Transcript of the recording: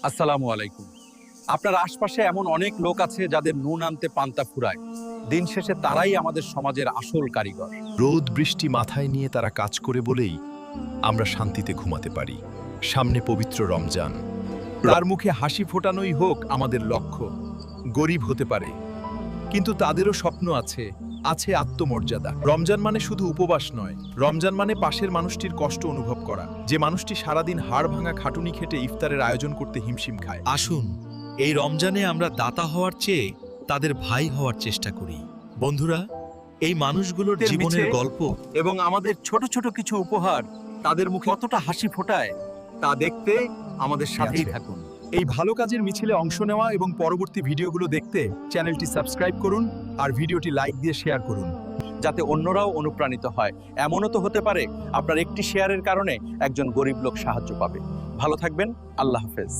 আসসালামু আলাইকুম। আপনার আশপাশে এমন অনেক লোক আছে যাদের নুন আনতে পান্তা ফুরায়। দিন শেষে তারাই আমাদের সমাজের আসল কারিগর। রোদ বৃষ্টি মাথায় নিয়ে তারা কাজ করে বলেই আমরা শান্তিতে ঘুমাতে পারি। সামনে পবিত্র রমজান, তার মুখে হাসি ফোটানোই হোক আমাদের লক্ষ্য। গরিব হতে পারে, কিন্তু তাদেরও স্বপ্ন আছে, আছে আত্মমর্যাদা। রমজান মানে শুধু উপবাস নয়, রমজান মানে পাশের মানুষটির কষ্ট অনুভব করা, যে মানুষটি সারাদিন হাড় ভাঙা খাটুনি খেটে ইফতারের আয়োজন করতে হিমশিম খায়। আসুন এই রমজানে আমরা দাতা হওয়ার চেয়ে তাদের ভাই হওয়ার চেষ্টা করি। বন্ধুরা, এই মানুষগুলোর জীবনের গল্প এবং আমাদের ছোট ছোট কিছু উপহার তাদের মুখে কতটা হাসি ফোটায় তা দেখতে আমাদের সাথেই থাকুন। এই ভালো কাজের মিছিলে অংশ নেওয়া এবং পরবর্তী ভিডিওগুলো দেখতে চ্যানেলটি সাবস্ক্রাইব করুন আর ভিডিওটি লাইক দিয়ে শেয়ার করুন, যাতে অন্যরাও অনুপ্রাণিত হয়। এমনও তো হতে পারে আপনার একটি শেয়ারের কারণে একজন গরিব লোক সাহায্য পাবে। ভালো থাকবেন। আল্লাহ হাফেজ।